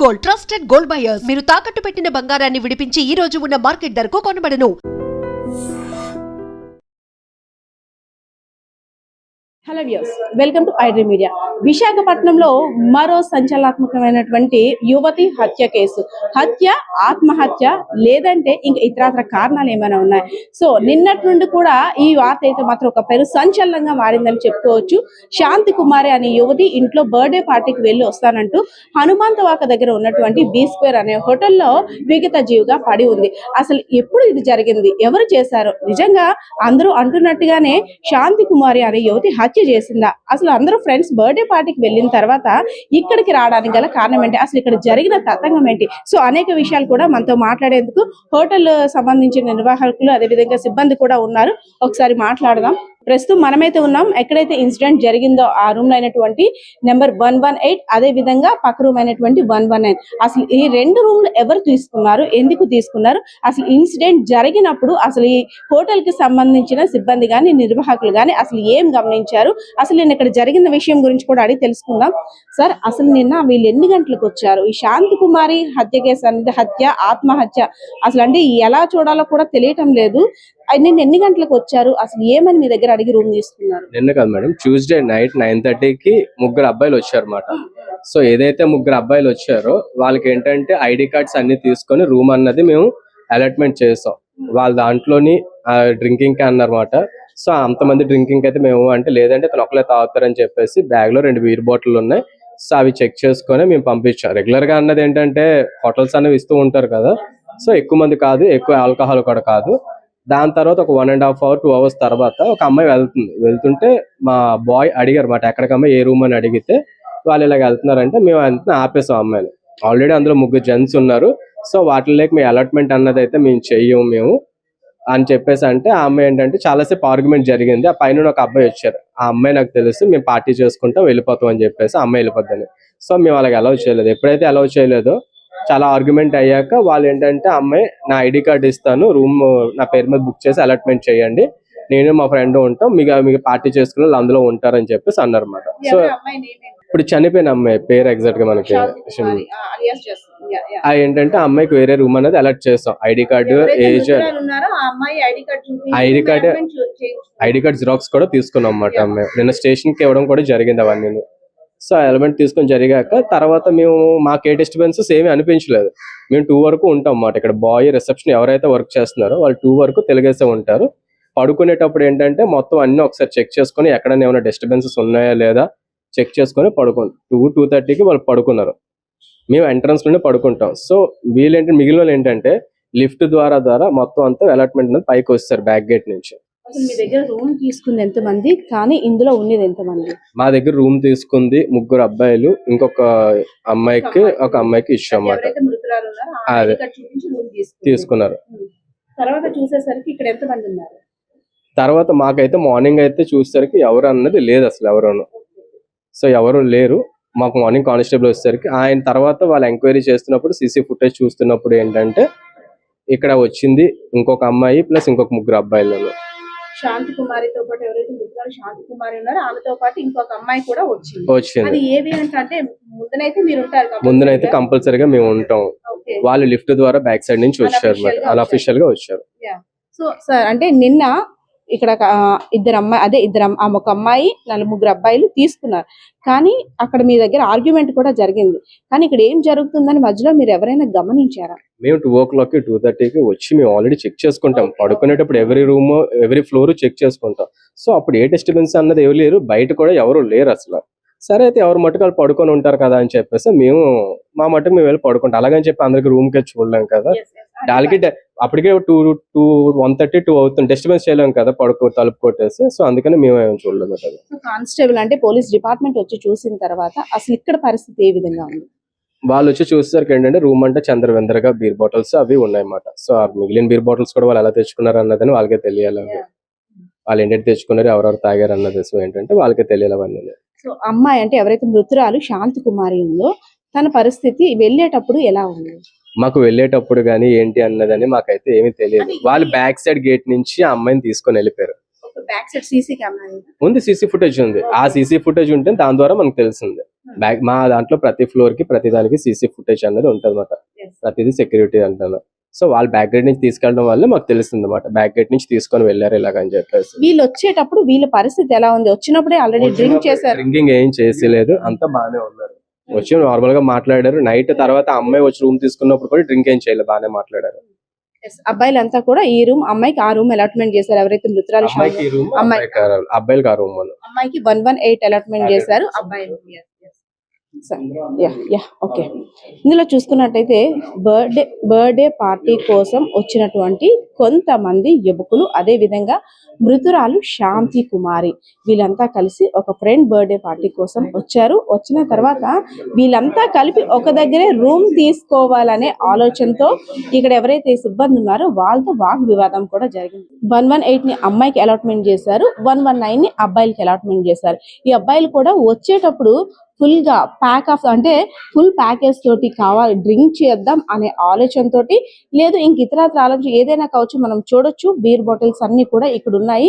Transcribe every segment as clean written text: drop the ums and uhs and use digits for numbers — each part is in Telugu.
Gold, trusted gold buyers. మీరు తాకట్టు పెట్టిన బంగారాన్ని విడిపించి ఈ రోజు ఉన్న మార్కెట్ ధరకు కొనబడను. Hello viewers, welcome to iDream media. విశాఖపట్నంలో మరో సంచలనాత్మకమైనటువంటి యువతి హత్య కేసు. హత్య, ఆత్మహత్య, లేదంటే ఇంకా ఇతరత్ర కారణాలు ఏమైనా ఉన్నాయి? సో నిన్నటి నుండి కూడా ఈ వార్త అయితే మాత్రం ఒక పెను సంచలనంగా మారిందని చెప్పుకోవచ్చు. శాంతి కుమారి అనే యువతి ఇంట్లో బర్త్డే పార్టీకి వెళ్ళి వస్తానంటూ హనుమంతవాక దగ్గర ఉన్నటువంటి బీ2 అనే హోటల్లో విగత జీవిగా పడి ఉంది. అసలు ఎప్పుడు ఇది జరిగింది, ఎవరు చేశారు? నిజంగా అందరూ అంటున్నట్టుగానే శాంతి కుమారి అనే యువతి హత్య చేసిందా? అసలు అందరూ ఫ్రెండ్స్ బర్త్డే పార్టీకి వెళ్ళిన తర్వాత ఇక్కడికి రావడానికి గల కారణం ఏంటి? అసలు ఇక్కడ జరిగిన తతంగం ఏంటి? సో అనేక విషయాలు కూడా మనతో మాట్లాడేందుకు హోటల్ సంబంధించిన నిర్వాహకులు అదేవిధంగా సిబ్బంది కూడా ఉన్నారు. ఒకసారి మాట్లాడదాం. ప్రస్తుతం మనమైతే ఉన్నాం ఎక్కడైతే ఇన్సిడెంట్ జరిగిందో ఆ రూమ్ లో అయినటువంటి నెంబర్ 118, అదే విధంగా పక్క రూమ్ అయినటువంటి 119. అసలు ఈ రెండు రూమ్లు ఎవరు తీసుకున్నారు, ఎందుకు తీసుకున్నారు, అసలు ఇన్సిడెంట్ జరిగినప్పుడు అసలు ఈ హోటల్ కి సంబంధించిన సిబ్బంది గాని నిర్వాహకులు గాని అసలు ఏం గమనించారు, అసలు నేను ఇక్కడ జరిగిన విషయం గురించి కూడా అడిగి తెలుసుకుందాం. సార్, అసలు నిన్న వీళ్ళు ఎన్ని గంటలకు వచ్చారు? ఈ శాంతి కుమారి హత్య కేసు అనేది హత్య, ఆత్మహత్య అసలు అంటే ఎలా చూడాలో కూడా తెలియటం లేదు. నిన్న ఎన్ని గంటలకు వచ్చారు, అసలు ఏమని మీ దగ్గర అడిగి రూమ్ తీసుకున్నారు? నిన్న కాదు మేడం, ట్యూస్డే నైట్ 9:30కి ముగ్గురు అబ్బాయిలు వచ్చారు అన్నమాట. సో ఏదైతే ముగ్గురు అబ్బాయిలు వచ్చారో వాళ్ళకి ఏంటంటే ఐడి కార్డ్స్ అన్ని తీసుకొని రూమ్ అన్నది మేము అలాట్మెంట్ చేసాం. వాళ్ళ దాంట్లోని డ్రింకింగ్ కి అన్నమాట. సో అంతమంది డ్రింకింగ్ అయితే మేము అంటే లేదంటే తను ఒకలే తాగుతారని చెప్పేసి బ్యాగ్ లో 2 బీర్ బాటిల్ ఉన్నాయి. సో అవి చెక్ చేసుకొని మేము పంపించాం. రెగ్యులర్ గా అన్నది ఏంటంటే హోటల్స్ అనేవి ఇస్తూ ఉంటారు కదా, సో ఎక్కువ మంది కాదు, ఎక్కువ ఆల్కహాల్ కూడా కాదు. దాని తర్వాత ఒక 1.5 hours 2 hours తర్వాత ఒక అమ్మాయి వెళ్తుంటే మా బాయ్ అడిగారు మాట ఎక్కడికమ్మా ఏ రూమ్ అని అడిగితే వాళ్ళు ఇలాగ వెళ్తున్నారంటే మేము వెంటనే ఆపేసాం అమ్మాయిని. ఆల్రెడీ అందులో 3 జెంట్స్ ఉన్నారు. సో వాటిలోకి మీ అలాట్మెంట్ అన్నది అయితే మేము చెయ్యము మేము అని చెప్పేసి అంటే ఆ అమ్మాయి ఏంటంటే చాలాసేపు ఆర్గ్యుమెంట్ జరిగింది. ఆ పైన ఒక అబ్బాయి వచ్చారు. ఆ అమ్మాయి నాకు తెలుసు, మేము పార్టీ చేసుకుంటాం వెళ్ళిపోతాం అని చెప్పేసి అమ్మాయి వెళ్ళిపోద్దని. సో మేము అలాగ అలౌ చేయలేదు. ఎప్పుడైతే అలౌ చేయలేదో చాలా ఆర్గ్యుమెంట్ అయ్యాక వాళ్ళు ఏంటంటే అమ్మాయి నా ఐడి కార్డు ఇస్తాను, రూమ్ నా పేరు మీద బుక్ చేసి అలాట్మెంట్ చేయండి, నేను మా ఫ్రెండ్ ఉంటాం, మీకు పార్టీ చేసుకుని వాళ్ళు అందులో ఉంటారని చెప్పేసి అన్నారు అన్నమాట. సో ఇప్పుడు చనిపోయిన అమ్మాయి పేరు ఎగ్జాక్ట్ గా మనకి ఏంటంటే అమ్మాయికి వేరే రూమ్ అనేది అలర్ట్ చేస్తాం. ID card, age, ID card xerox కూడా తీసుకున్నాం అన్నమాట. అమ్మాయి నిన్న స్టేషన్ కి ఇవ్వడం కూడా జరిగింది అవన్నీ. సో ఎలిమెంట్ తీసుకొని జరిగాక తర్వాత మేము మాకు ఏ డిస్టర్బెన్సెస్ ఏమీ అనిపించలేదు. మేము 2 వరకు ఉంటాం అన్నమాట. ఇక్కడ బాయ్ రిసెప్షన్ ఎవరైతే వర్క్ చేస్తున్నారో వాళ్ళు 2 వరకు తెలుగేసే ఉంటారు. పడుకునేటప్పుడు ఏంటంటే మొత్తం అన్ని ఒకసారి చెక్ చేసుకుని ఎక్కడైనా ఏమైనా డిస్టర్బెన్సెస్ ఉన్నాయా లేదా చెక్ చేసుకొని 2:30కి వాళ్ళు పడుకున్నారు. మేము ఎంట్రన్స్ లోనే పడుకుంటాం. సో వీళ్ళేంటంటే మిగిలిన వాళ్ళు ఏంటంటే లిఫ్ట్ ద్వారా మొత్తం అంతా అలాట్మెంట్ అనేది పైకి వస్తారు బ్యాక్ గేట్ నుంచి. అసలు మీ దగ్గర రూమ్ తీసుకుంది ఎంతమంది, కానీ ఇందులో ఉన్నది ఎంతమంది? మా దగ్గర రూమ్ తీసుకుంది 3 అబ్బాయిలు, ఇంకొక అమ్మాయికి ఒక అమ్మాయికి ఇష్యూ అన్నమాట. అదే తీసుకున్నారు. తర్వాత చూసేసరికి ఇక్కడ ఎంతమంది ఉన్నారు? తర్వాత మాకైతే మార్నింగ్ అయితే చూసేసరికి ఎవరు అన్నది లేదు, అసలు ఎవరు. సో ఎవరు లేరు. మాకు మార్నింగ్ కానిస్టేబుల్ వచ్చేసరికి ఆయన తర్వాత వాళ్ళు ఎంక్వైరీ చేస్తున్నప్పుడు సీసీ ఫుటేజ్ చూస్తున్నప్పుడు ఏంటంటే ఇక్కడ వచ్చింది ఇంకొక అమ్మాయి ప్లస్ ఇంకొక 3 అబ్బాయిలు. శాంతి కుమారితో పాటు ఎవరైతే మృతురాలు శాంతి కుమారి ఉన్నారో ఆమెతో పాటు ఇంకొక అమ్మాయి కూడా వచ్చింది. అది ఏవి అంటే ముందునైతే మీరు ఉంటారు, ముందునైతే కంపల్సరీగా మేము ఉంటాం. వాళ్ళు లిఫ్ట్ ద్వారా బ్యాక్ సైడ్ నుంచి వచ్చారు, అన్అఫీషియల్ గా వచ్చారు. సో సార్, అంటే నిన్న ఇక్కడ ఒక అమ్మాయి 3 అబ్బాయిలు తీసుకున్నారు, కానీ అక్కడ మీ దగ్గర ఆర్గ్యుమెంట్ కూడా జరిగింది. కానీ ఇక్కడ ఏం జరుగుతుందని మధ్యలో మీరు ఎవరైనా గమనించారా? మేము 2 o'clock 2:30కి వచ్చి మేము ఆల్రెడీ చెక్ చేసుకుంటాం. పడుకునేటప్పుడు ఎవరి రూమ్ ఎవరి ఫ్లోర్ చెక్ చేసుకుంటాం. సో అప్పుడు ఏ డిస్టర్బెన్స్ అన్నది ఎవరు లేరు, బయట కూడా ఎవరు లేరు అసలు. సరే అయితే ఎవరు మట్టుకు వాళ్ళు పడుకొని ఉంటారు కదా అని చెప్పేసి మేము మా మట్టుకు మేము వెళ్ళి పడుకుంటాం. అలాగని చెప్పి అందరికి రూమ్ కి చూడలేం కదా, వాళ్ళకి అప్పటికే 1:30 2 అవుతుంది, డిస్టర్బెన్స్ చేయలేం కదా తలుపు కొట్టేసి. సో అందుకని మేము ఏం చూడలేము కదా. కానిస్టేబుల్ అంటే పోలీస్ డిపార్ట్మెంట్ వచ్చి చూసిన తర్వాత అసలు ఇక్కడ పరిస్థితి ఏ విధంగా ఉంది? వాళ్ళు వచ్చి చూసేసరికి ఏంటంటే రూమ్ అంటే చంద్రవిందరగా బీర్ బాటిల్స్ అవి ఉన్నాయన్నమాట. సో ఆ మిగిలిన బీర్ బాటిల్స్ కూడా వాళ్ళు ఎలా తెచ్చుకున్నారు అన్నదని వాళ్ళకే తెలియాలి. వాళ్ళు ఏంటంటే తెచ్చుకున్నారు, ఎవరెవరు తాగారు అన్నది సో ఏంటంటే వాళ్ళకే తెలియాలి అవన్నీ. సో అమ్మాయి అంటే ఎవరైతే మృతురాలు శాంతి కుమారి ఉందో తన పరిస్థితి వెళ్ళేటప్పుడు ఎలా ఉంది? మాకు వెళ్ళేటప్పుడు గానీ ఏంటి అన్నదని మాకైతే ఏమీ తెలియదు. వాళ్ళు బ్యాక్ సైడ్ గేట్ నుంచి ఆ అమ్మాయిని తీసుకొని వెళ్ళిపోయారు. బ్యాక్ సైడ్ సీసీ కెమెరా ఉంది, సీసీ ఫుటేజ్ ఉంది. ఆ సీసీ ఫుటేజ్ ఉంటే దాని ద్వారా మనకు తెలిసింది. మా దాంట్లో ప్రతి ఫ్లోర్ కి ప్రతి దానికి సీసీ ఫుటేజ్ అనేది ఉంటుంది అన్నమాట. ప్రతిదీ సెక్యూరిటీ అంటాను. సో వాళ్ళు బ్యాక్ గేట్ నుంచి తీసుకెళ్ళడం వల్ల మాకు తెలుస్తుంది అన్నమాట. బ్యాక్ గేట్ నుంచి తీసుకొని వెళ్ళారు ఇలాగని చెప్పేసి. వీళ్ళు వచ్చేటప్పుడు వీళ్ళ పరిస్థితి ఎలా ఉంది? వచ్చినప్పుడే ఆల్రెడీ డ్రింక్ చేశారు? డ్రింకింగ్ ఏం చేసేలేదు, అంతా బాగానే ఉన్నారు. వచ్చి నార్మల్ గా మాట్లాడారు. నైట్ తర్వాత అమ్మాయి వచ్చి రూమ్ తీసుకున్నప్పుడు కూడా డ్రింక్ ఏం చేయలేదు, బాగానే మాట్లాడారు. అబ్బాయిలంతా కూడా ఈ రూమ్, అమ్మాయికి ఆ రూమ్ అలాట్మెంట్ చేశారు. ఎవరైతే మృతురాలు అమ్మాయికి రూమ్, అబ్బాయికి ఆ రూమ్. అమ్మాయికి 118 అలాట్మెంట్ చేశారు, అబ్బాయి ఓకే. ఇందులో చూసుకున్నట్టయితే బర్త్డే పార్టీ కోసం వచ్చినటువంటి కొంతమంది యువకులు, అదే విధంగా మృతురాలు శాంతి కుమారి, వీళ్ళంతా కలిసి ఒక ఫ్రెండ్ బర్త్డే పార్టీ కోసం వచ్చారు. వచ్చిన తర్వాత వీళ్ళంతా కలిపి ఒక దగ్గరే రూమ్ తీసుకోవాలనే ఆలోచనతో ఇక్కడ ఎవరైతే సిబ్బంది ఉన్నారో వాళ్ళతో వాక్ వివాదం కూడా జరిగింది. 118 ని అమ్మాయికి అలాట్మెంట్ చేశారు, 119 ని అబ్బాయిలకి అలాట్మెంట్ చేశారు. ఈ అబ్బాయిలు కూడా వచ్చేటప్పుడు ఫుల్ గా ప్యాక్ ఆఫ్ అంటే ఫుల్ ప్యాకేజ్ తోటి కావాలి, డ్రింక్ చేద్దాం అనే ఆలోచన తోటి, లేదు ఇంక ఇతరత్ర ఆలోచన ఏదైనా కావచ్చు. మనం చూడొచ్చు బీర్ బాటిల్స్ అన్ని కూడా ఇక్కడ ఉన్నాయి.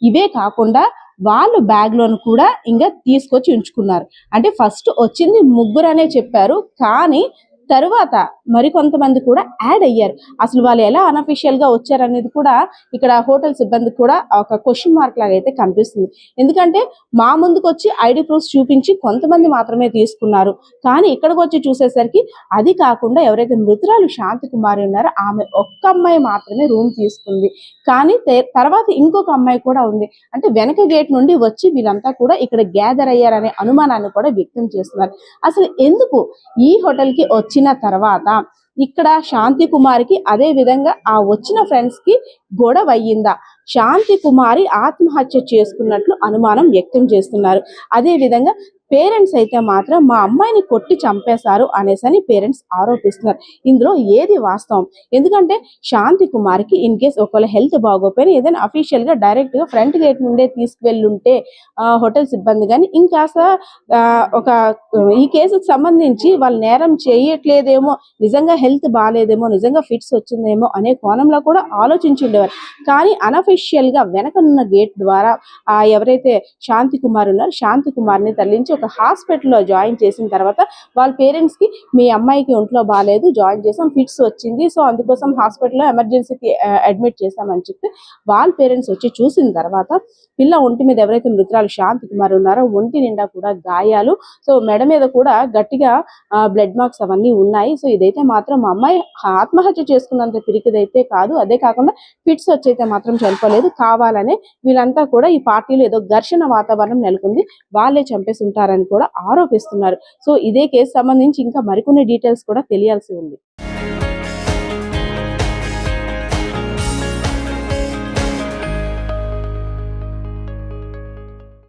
ఇవే కాకుండా వాళ్ళు బ్యాగ్ లోను కూడా ఇంకా తీసుకొచ్చి ఉంచుకున్నారు. అంటే ఫస్ట్ వచ్చింది ముగ్గురు అనే చెప్పారు, కానీ తరువాత మరికొంతమంది కూడా యాడ్ అయ్యారు. అసలు వాళ్ళు ఎలా అన్అఫిషియల్ గా వచ్చారనేది కూడా ఇక్కడ హోటల్ సిబ్బంది కూడా ఒక క్వశ్చన్ మార్క్ లాగా అయితే కనిపిస్తుంది. ఎందుకంటే మా ముందుకు వచ్చి ఐడి ప్రూఫ్స్ చూపించి కొంతమంది మాత్రమే తీసుకున్నారు, కానీ ఇక్కడికి వచ్చి చూసేసరికి అది కాకుండా ఎవరైతే మృతురాలు శాంతి కుమారి ఉన్నారో ఆమె ఒక్క అమ్మాయి మాత్రమే రూమ్ తీసుకుంది. కానీ తర్వాత ఇంకొక అమ్మాయి కూడా ఉంది. అంటే వెనక గేట్ నుండి వచ్చి వీళ్ళంతా కూడా ఇక్కడ గ్యాదర్ అయ్యారనే అనుమానాన్ని కూడా వ్యక్తం చేస్తున్నారు. అసలు ఎందుకు ఈ హోటల్ కి వచ్చిన తర్వాత ఇక్కడ శాంతి కుమారికి అదే విధంగా ఆ వచ్చిన ఫ్రెండ్స్ కి గొడవ అయ్యిందా, శాంతి కుమారి ఆత్మహత్య చేసుకున్నట్లు అనుమానం వ్యక్తం చేస్తున్నారు. అదే విధంగా పేరెంట్స్ అయితే మాత్రం మా అమ్మాయిని కొట్టి చంపేశారు అనేసని పేరెంట్స్ ఆరోపిస్తున్నారు. ఇందులో ఏది వాస్తవం? ఎందుకంటే శాంతి కుమార్కి ఇన్ కేస్ ఒకవేళ హెల్త్ బాగోపోయినా ఏదైనా అఫీషియల్ గా డైరెక్ట్ గా ఫ్రంట్ గేట్ నుండే తీసుకువెళ్ళుంటే హోటల్ సిబ్బంది కానీ ఇంకాస్త ఒక ఈ కేసుకు సంబంధించి వాళ్ళు నేరం చేయట్లేదేమో, నిజంగా హెల్త్ బాగాలేదేమో, నిజంగా ఫిట్స్ వచ్చిందేమో అనే కోణంలో కూడా ఆలోచించి ఉండేవారు. కానీ అనఫిషియల్ గా వెనకనున్న గేట్ ద్వారా ఎవరైతే శాంతి కుమార్ ఉన్నారో శాంతి కుమార్ని తరలించి ఒక హాస్పిటల్లో జాయిన్ చేసిన తర్వాత వాళ్ళ పేరెంట్స్ కి మీ అమ్మాయికి ఒంట్లో బాగాలేదు, జాయిన్ చేసాం, ఫిట్స్ వచ్చింది, సో అందుకోసం హాస్పిటల్లో ఎమర్జెన్సీకి అడ్మిట్ చేసామని చెప్తే వాళ్ళ పేరెంట్స్ వచ్చి చూసిన తర్వాత పిల్ల ఒంటి మీద ఎవరైతే మృతురాలు శాంతి కుమార్ ఉన్నారో ఒంటి నిండా కూడా గాయాలు, సో మెడ మీద కూడా గట్టిగా బ్లడ్ మార్క్స్ అవన్నీ ఉన్నాయి. సో ఇదైతే మాత్రం మా అమ్మాయి ఆత్మహత్య చేసుకున్నంత పిరికిదైతే కాదు, అదే కాకుండా ఫిట్స్ వచ్చైతే మాత్రం చనిపోలేదు, కావాలనే వీళ్ళంతా కూడా ఈ పార్టీలో ఏదో ఘర్షణ వాతావరణం నెలకొంది, వాళ్ళే చంపేసి ఉంటారని కూడా ఆరోపిస్తున్నారు. సో ఇదే కేసు సంబంధించి ఇంకా మరికొన్ని డీటెయిల్స్ కూడా తెలియాల్సి ఉంది.